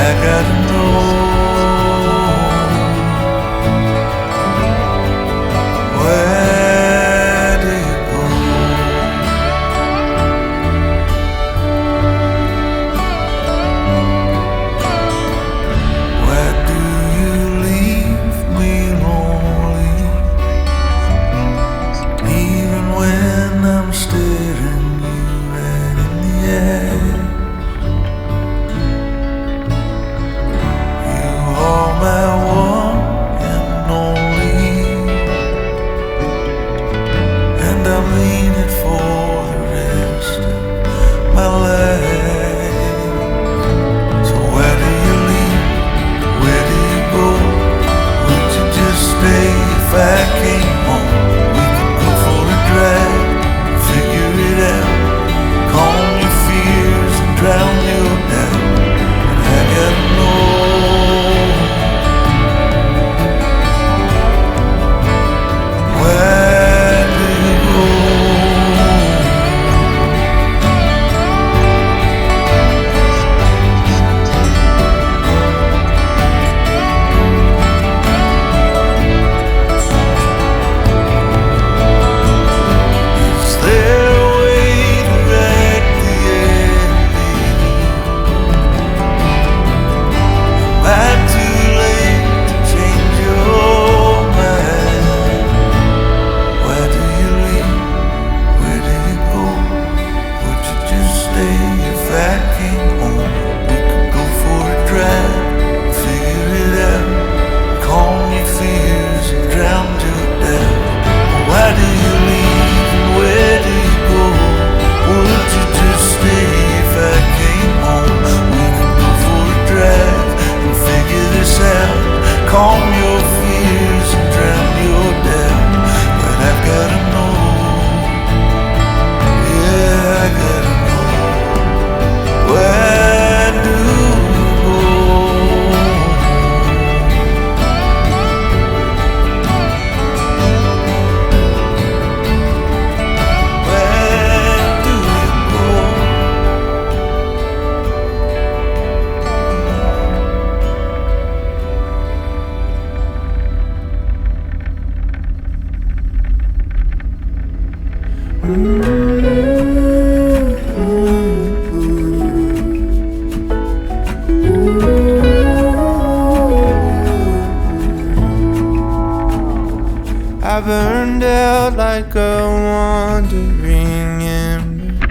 I gotta know, where do you go? Where do you leave me lonely, even when I'm staring you right in the eye? You are my one and only, and I'm leaning for the rest of my life. So where do you leave? Where do you go? Would you just stay if I came home? We could go for a drive, figure it out, calm your fears and drown your doubt. And I gotta know, where do you go? Is there a way to write the ending? Am I too late to change your mind? Where do you leave? Where do you go? Would you just stay if I came home? We could go for a drive, figure it out, calm your fears and drown your doubt. Why do you leave and where do you go? Would you just stay if I came home? We could go for a drive and figure this out, calm your fears and drown your doubt. But I've gotta know, yeah, I gotta know, where do you go? Where do you go? I burned out like a wandering ember.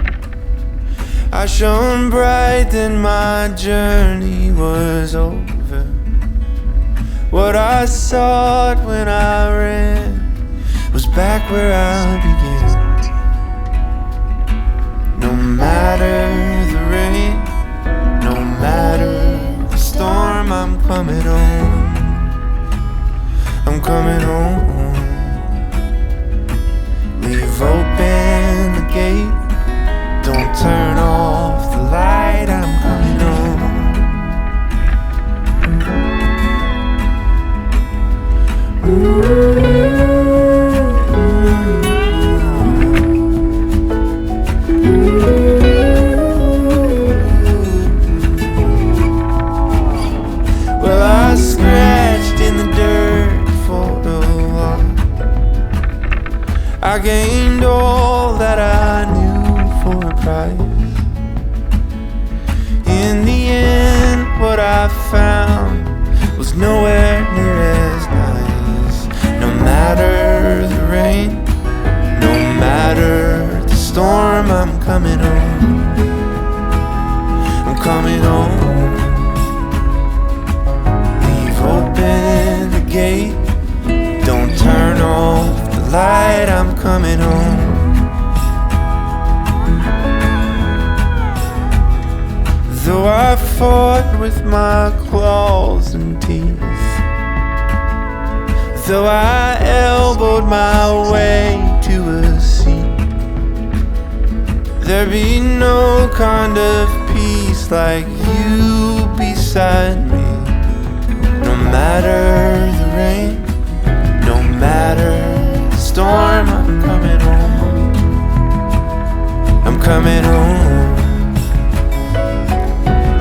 I shone bright, then my journey was over. What I sought when I ran was back where I began. No matter the rain, no matter the storm, I'm coming home. I'm coming home. Leave open the gate, don't turn off the light, I'm coming home. Well, I scratched in the dirt for a while. I gained all that I knew for a price. In the end, what I found was nowhere near as nice. No matter the rain, no matter the storm, I'm coming home. I'm coming home. Leave open the gate, don't turn off the light, I'm coming home. Though I fought with my claws and teeth, though I elbowed my way to a seat, there'd be no kind of peace like you beside me. No matter the rain, no matter the storm, I'm coming home. I'm coming home.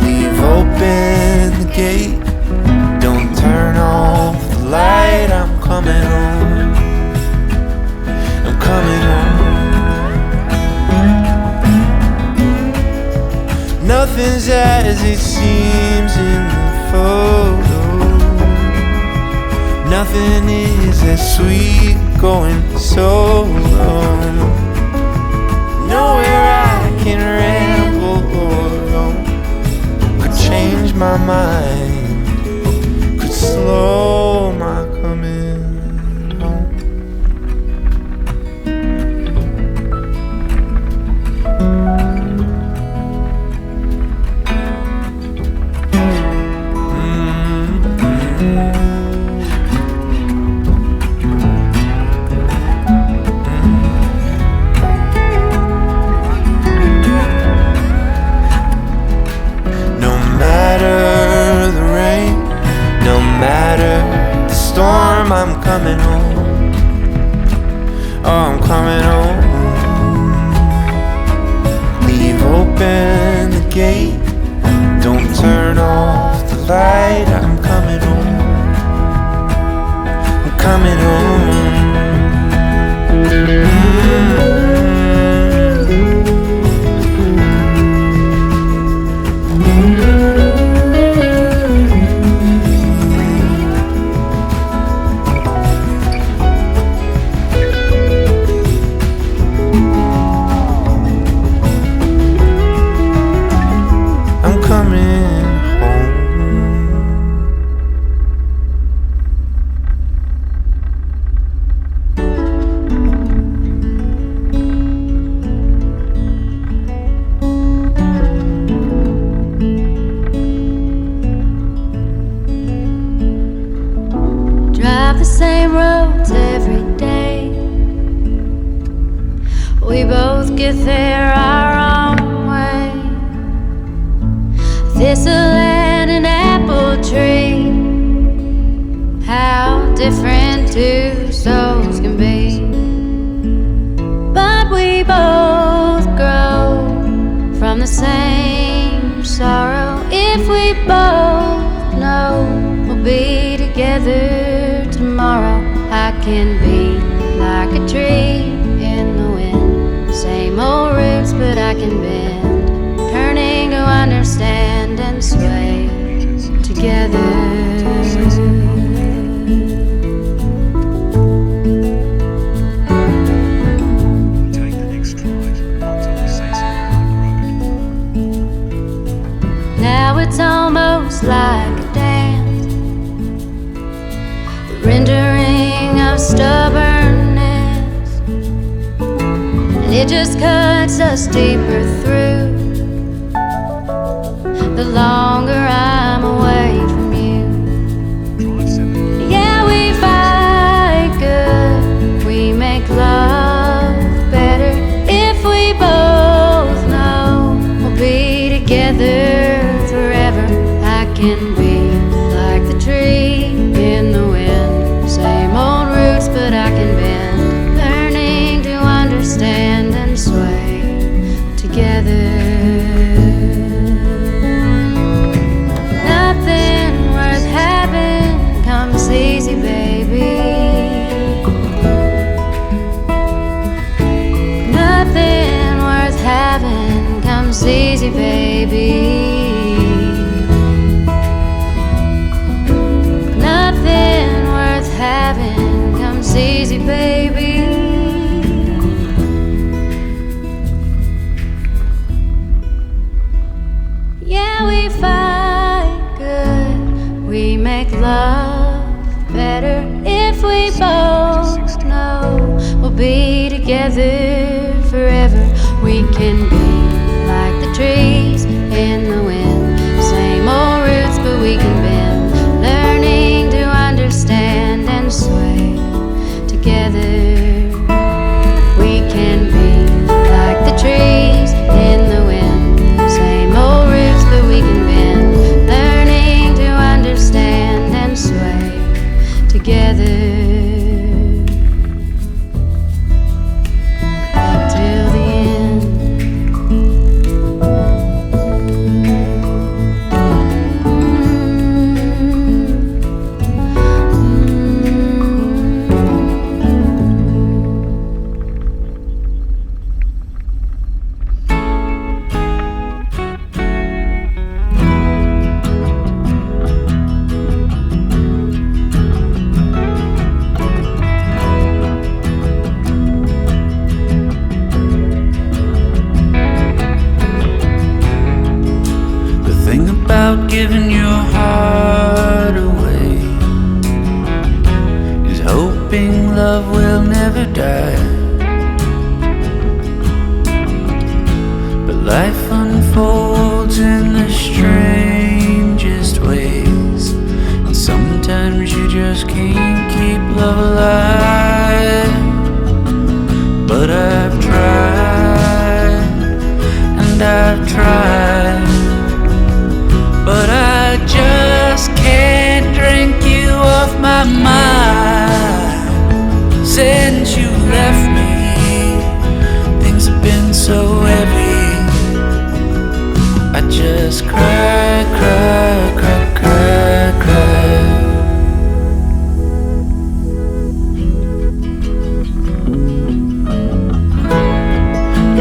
Leave open the gate. Don't turn off the light. I'm coming home. I'm coming home. Nothing's as it seems in the photo. Nothing is as sweet going solo. Nowhere I can ramble or roam. Could change my mind, could slow my coming home. I'm coming home. Oh, I'm coming home. Leave open the gate. Don't turn off the light. I'm coming home. I'm coming home. The same roads every day. We both get there our own way. Thistle and an apple tree. How different two souls can be. But we both grow from the same sorrow. If we both know we'll be together tomorrow, I can be like a tree in the wind. Same old roots, but I can bend, turning to understand and sway together. Take the next right onto Road. Now it's almost like a dance, rendering of stubbornness, and it just cuts us deeper through the longer I'm away from you. Yeah, we fight good, we make love better if we both know we'll be together forever. I can be like the tree in the wind. Same old roots, but I can bend, learning to understand and sway together. Nothing worth having comes easy, baby. Nothing worth having comes easy, baby. Nothing worth having comes easy, baby. Yeah, we fight good, we make love better if we both know we'll be together forever. We can be like the trees in the wind. Same old roots, but we can bend, learning to understand and sway together. We can be like the trees in the wind. Same old roots, but we can bend, learning to understand and sway together. Till the end. giving your heart away is hoping love will never die. But life unfolds in the strangest ways, and sometimes you just can't keep love alive. But I've tried, and I've tried, but I just can't drink you off my mind. Since you left me, things have been so heavy. I just cry, cry, cry, cry, cry.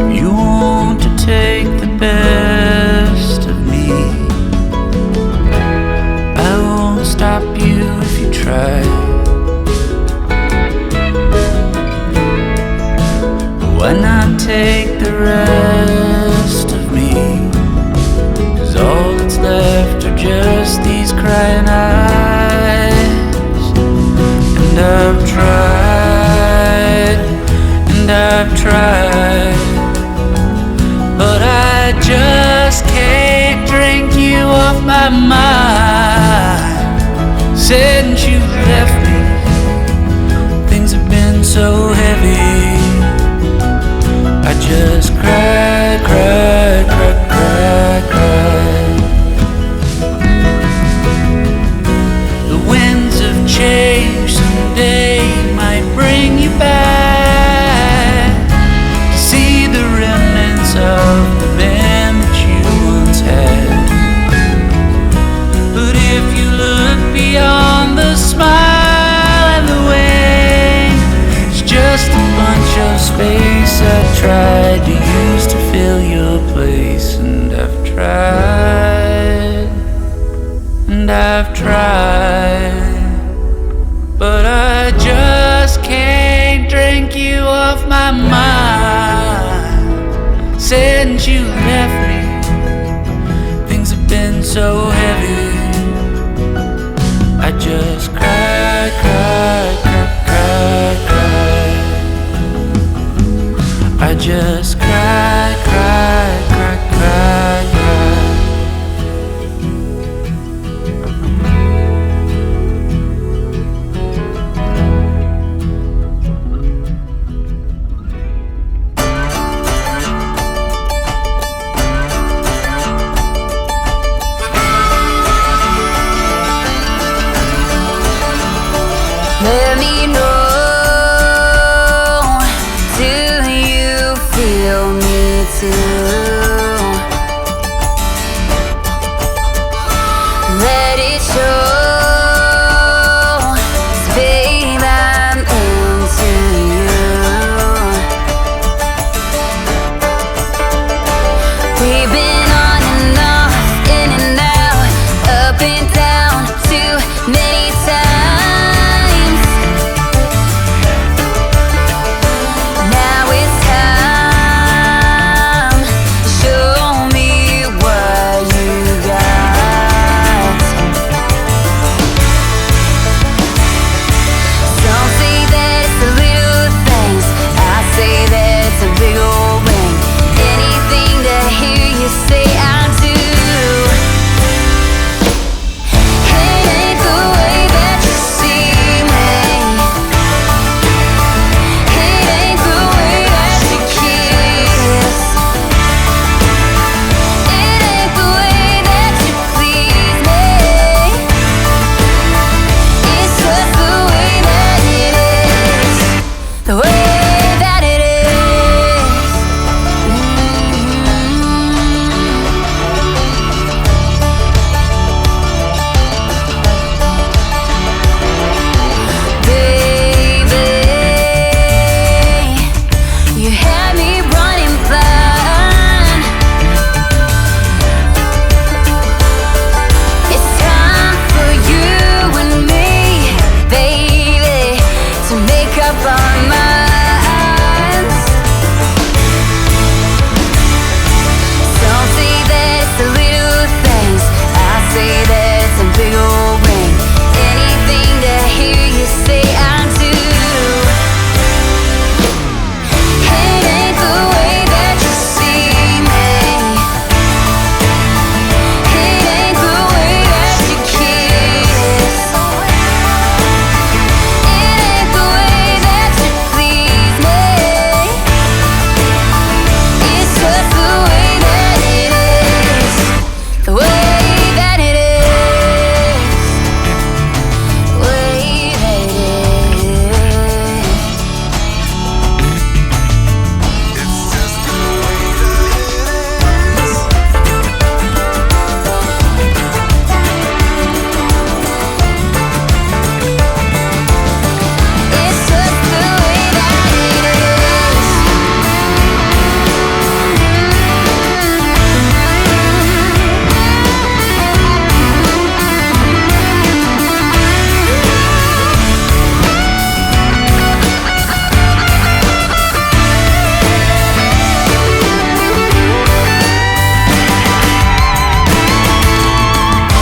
If you want to take the best of me, I won't stop you if you try. Why not take the rest of me? 'Cause all that's left are just these crying eyes. And I've tried, and I've tried, but I just can't drink you off my mind. Since you left me, things have been so heavy. I just cry, cry, cry, cry, cry. The winds of change someday might bring you back to see the remnants of the man that you once had. But if you look beyond the smile and the wing, it's just a bunch of space I tried to use to fill your place. And I've tried, and I've tried, but I just can't drink you off my mind. Since you left me, things have been so heavy. I just cry, cry, cry, cry, cry. I just cry, cry, cry, cry, cry. Let me know, do you feel me too?